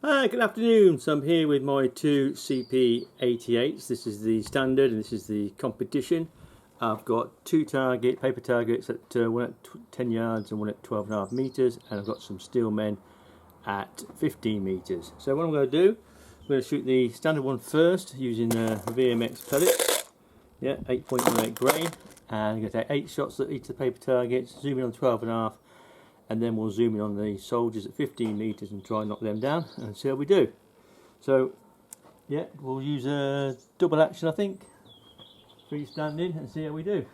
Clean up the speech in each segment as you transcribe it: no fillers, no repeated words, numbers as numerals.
Hi, good afternoon. So I'm here with my two CP88s. This is the standard and this is the competition. I've got two paper targets at one at 10 yards and one at 12.5 meters, and I've got some steel men at 15 meters. So what I'm going to do, I'm going to shoot the standard one first using the VMX pellet. Yeah, 8.18 grain, and I'm going to take 8 shots at each of the paper targets, zoom in on 12.5. and then we'll zoom in on the soldiers at 15 meters and try and knock them down and see how we do. So yeah, we'll use a double action, I think, freestanding, and see how we do.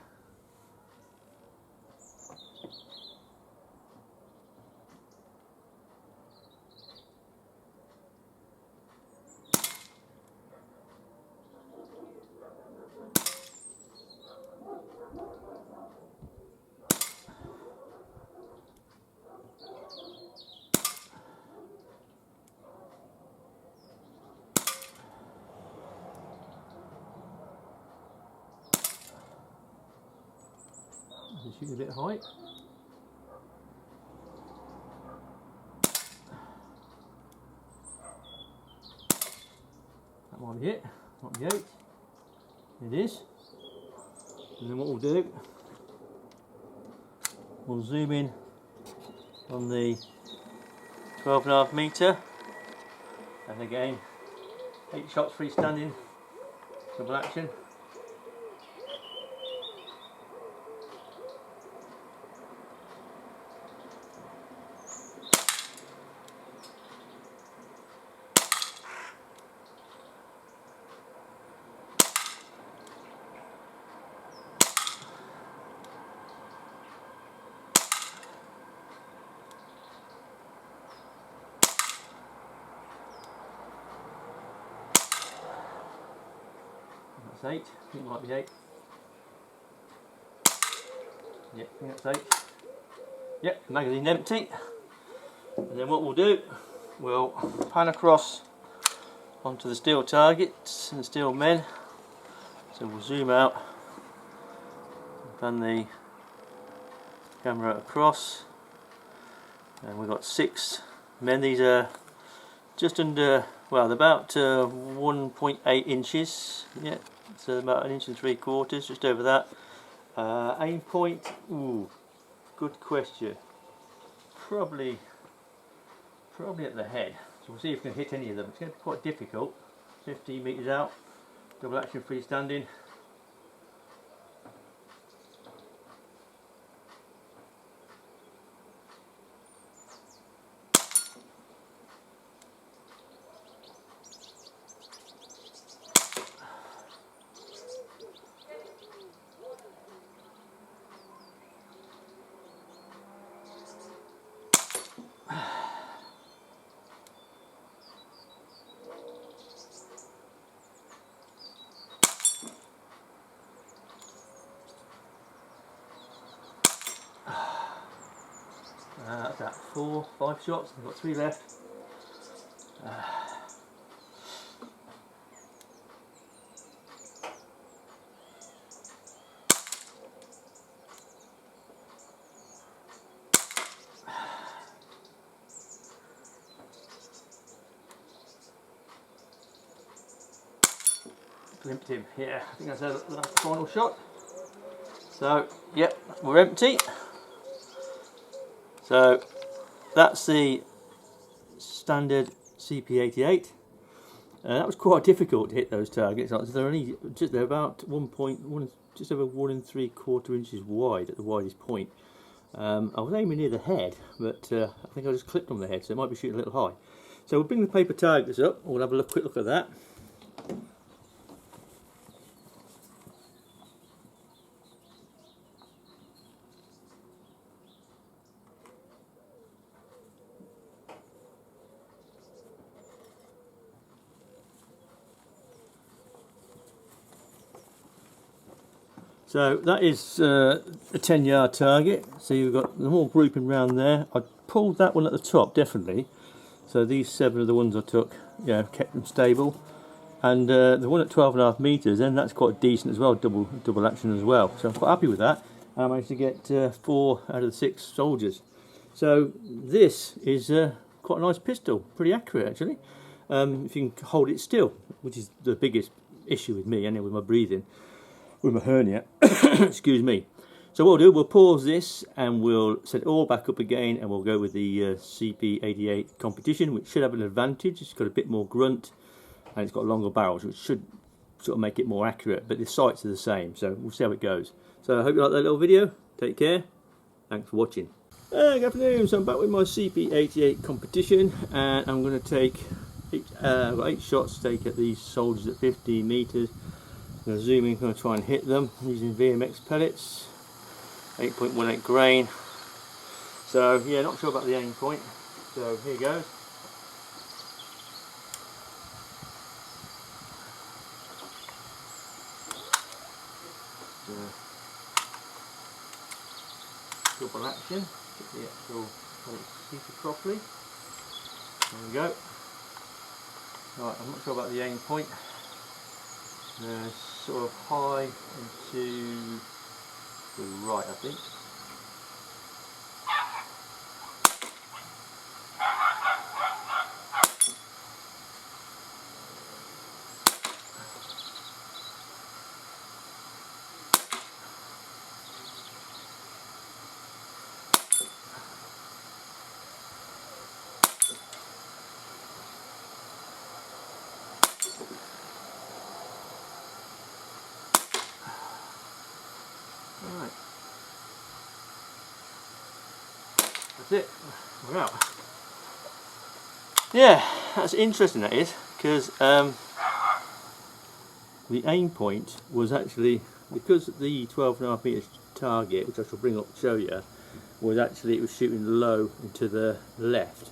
Just shoot a bit high. That might be it. Might be 8. It is. And then what we'll do, we'll zoom in on the 12.5 meter, and again 8 shots freestanding, double action. That's 8, I think it might be 8. Yep, I think that's 8. Yep, magazine empty. And then what we'll do, we'll pan across onto the steel targets and the steel men. So we'll zoom out, pan the camera across, and we've got 6 men. These are just under, well, they're about 1.8 inches. Yeah, so about 1 inch and 3/4, just over that. Aim point, ooh, good question. Probably at the head. So we'll see if we can hit any of them. It's going to be quite difficult. 15 meters out, double action freestanding. That's at 4, 5 shots. I've got 3 left. Glimpsed him. Yeah, I think that's the final shot. So, yep, we're empty. So that's the standard CP88. That was quite difficult to hit those targets. They're about 1.1, just over 1 3/4 inches wide at the widest point. I was aiming near the head, but I think I just clipped on the head, so it might be shooting a little high. So we'll bring the paper targets up. We'll have a quick look at that. So that is a 10-yard target. So you've got them all grouping around there. I pulled that one at the top, definitely. So these 7 are the ones I took, kept them stable. And the one at 12.5 meters, then that's quite decent as well, double action as well. So I'm quite happy with that. I managed to get 4 out of the 6 soldiers. So this is quite a nice pistol, pretty accurate actually. If you can hold it still, which is the biggest issue with me anyway, with my breathing, with my hernia. Excuse me. So what we'll do, we'll pause this and we'll set it all back up again, and we'll go with the CP88 Competition, which should have an advantage. It's got a bit more grunt and it's got longer barrels, which should sort of make it more accurate, but the sights are the same, so we'll see how it goes. So I hope you like that little video. Take care. Thanks for watching. Good afternoon. So I'm back with my CP88 Competition, and I'm going to take, I've got 8 shots to take at these soldiers at 15 metres. I'm going to zoom in, going to try and hit them using VMX pellets, 8.18 grain. So yeah, not sure about the aim point. So here goes. Double action, get the actual pellet seated properly. There we go. Right, I'm not sure about the aim point. Sort of high into the right, I think. Right. That's it. We're out. Yeah, that's interesting, that is, because the aim point was actually, because the 12.5 metre target, which I shall bring up to show you, was actually, it was shooting low and to the left.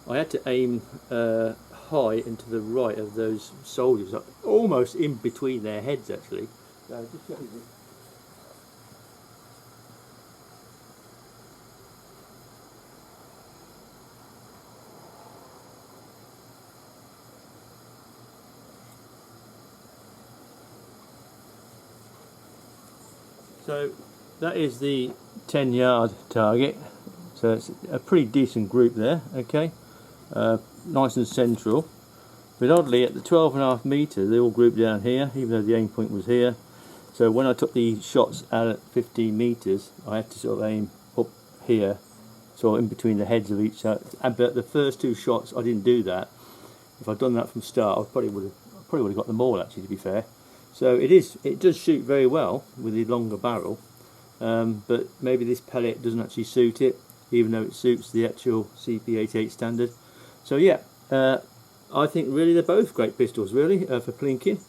I had to aim high and to the right of those soldiers, almost in between their heads actually. So just show you this. So that is the 10-yard target, so it's a pretty decent group there, okay, nice and central. But oddly, at the 12.5 metres they all grouped down here, even though the aim point was here. So when I took the shots out at 15 metres, I had to sort of aim up here, so in between the heads of each side. But the first 2 shots I didn't do that. If I'd done that from start, I probably would have got them all actually, to be fair. So it does shoot very well with the longer barrel, but maybe this pellet doesn't actually suit it, even though it suits the actual CP88 standard. So yeah, I think really they're both great pistols really for plinking.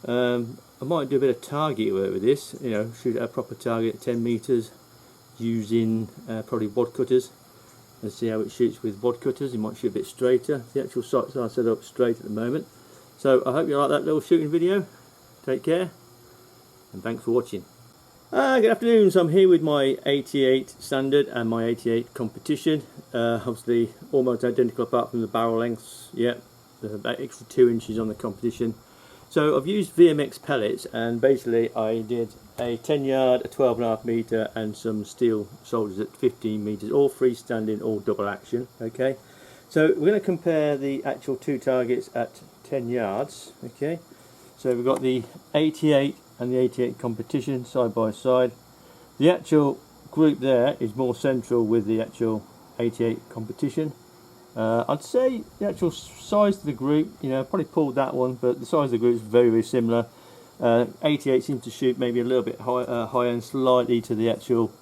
I might do a bit of target work with this, you know, shoot at a proper target at 10 metres using probably wad cutters, and see how it shoots with wad cutters. It might shoot a bit straighter. The actual sights are set up straight at the moment. So I hope you like that little shooting video. Take care, and thanks for watching. Good afternoon. So I'm here with my 88 standard and my 88 competition. Obviously almost identical apart from the barrel lengths. Yeah, there's about extra 2 inches on the competition. So I've used VMX pellets, and basically I did a 10-yard, a 12.5 metre and some steel soldiers at 15 metres, all freestanding, all double action. Okay, so we're going to compare the actual 2 targets at 10 yards. Okay. So we've got the 88 and the 88 competition side by side. The actual group there is more central with the actual 88 competition. I'd say the actual size of the group, you know, probably pulled that one, but the size of the group is very, very similar. 88 seems to shoot maybe a little bit higher and slightly to the actual,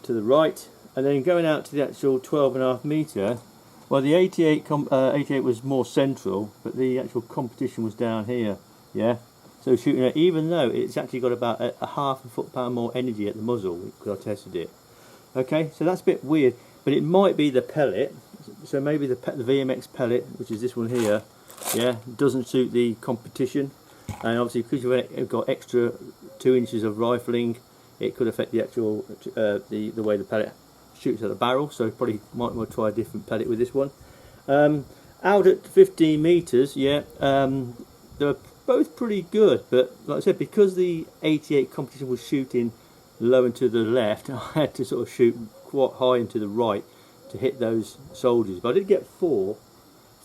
to the right. And then going out to the actual 12.5 metre, well, the 88 was more central, but the actual competition was down here. Yeah, so shooting it, even though it's actually got about a half a foot-pound more energy at the muzzle, because I tested it. Okay, so that's a bit weird, but it might be the pellet. So maybe the VMX pellet, which is this one here, yeah, doesn't suit the competition, and obviously because you've got extra 2 inches of rifling, it could affect the actual the way the pellet shoots at the barrel. So probably might want to try a different pellet with this one. Out at 15 metres, yeah, they're both pretty good, but like I said, because the 88 competition was shooting low and to the left, I had to sort of shoot quite high and to the right to hit those soldiers. But I did get four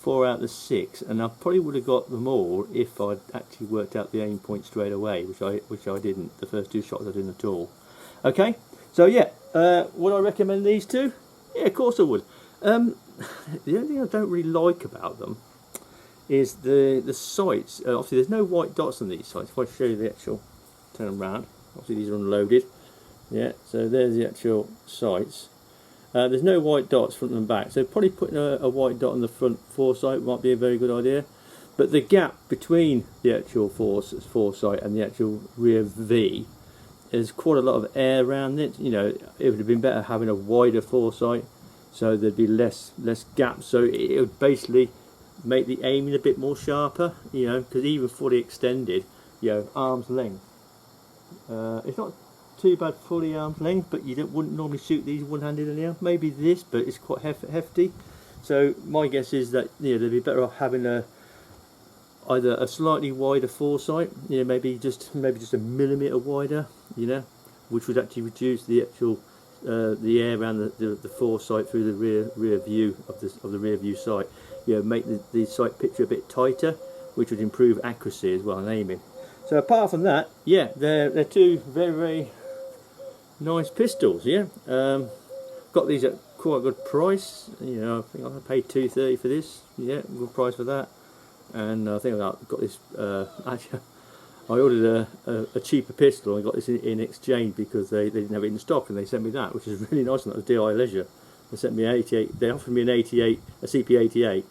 out of the 6, and I probably would have got them all if I'd actually worked out the aim point straight away, which I didn't. The first 2 shots I didn't at all. Okay, so yeah, would I recommend these two? Yeah, of course I would. The only thing I don't really like about them is the sights. Obviously there's no white dots on these sights. If I show you the actual, turn them around, obviously these are unloaded. Yeah, so there's the actual sights. There's no white dots front and back, so probably putting a white dot on the front foresight might be a very good idea. But the gap between the actual foresight and the actual rear V, there's quite a lot of air around it. You know, it would have been better having a wider foresight, so there'd be less gap. So it would basically make the aiming a bit more sharper. You know, because even fully extended, you know, arm's length, it's not too bad fully arm's length, but you wouldn't normally shoot these one-handed anyhow. Maybe this, but it's quite hefty. So my guess is that, you know, they'd be better off having either a slightly wider foresight, you know, maybe just a millimetre wider, you know, which would actually reduce the actual the air around the foresight through the rear view of the rear view sight. You know, make the sight picture a bit tighter, which would improve accuracy as well in aiming. So apart from that, yeah, they're two very nice pistols. Yeah, got these at quite a good price. You know, I think I paid $2.30 for this. Yeah, good price for that. And I think I got this. Actually, I ordered a cheaper pistol. And I got this in exchange because they didn't have it in stock, and they sent me that, which is really nice. And that was DI Leisure. They sent me an 88. They offered me a CP88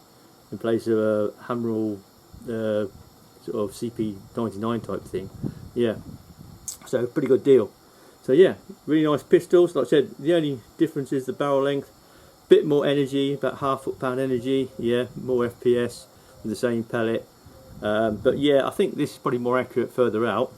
in place of a Hammerall sort of CP99 type thing. Yeah, so pretty good deal. So yeah, really nice pistols. Like I said, the only difference is the barrel length. Bit more energy, about half foot-pound energy. Yeah, more FPS with the same pellet. But yeah, I think this is probably more accurate further out.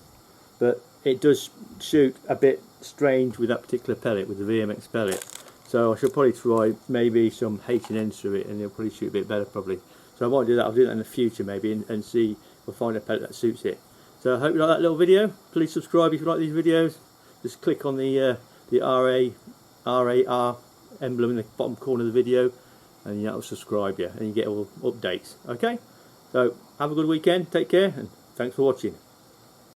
But it does shoot a bit strange with that particular pellet, with the VMX pellet. So I should probably try maybe some H&Ns through it, and it'll probably shoot a bit better probably. So I might do that. I'll do that in the future maybe, and see if I find a pellet that suits it. So I hope you like that little video. Please subscribe if you like these videos. Just click on the RAR emblem in the bottom corner of the video, and that'll subscribe you, and you get all updates. Okay, so have a good weekend, take care, and thanks for watching.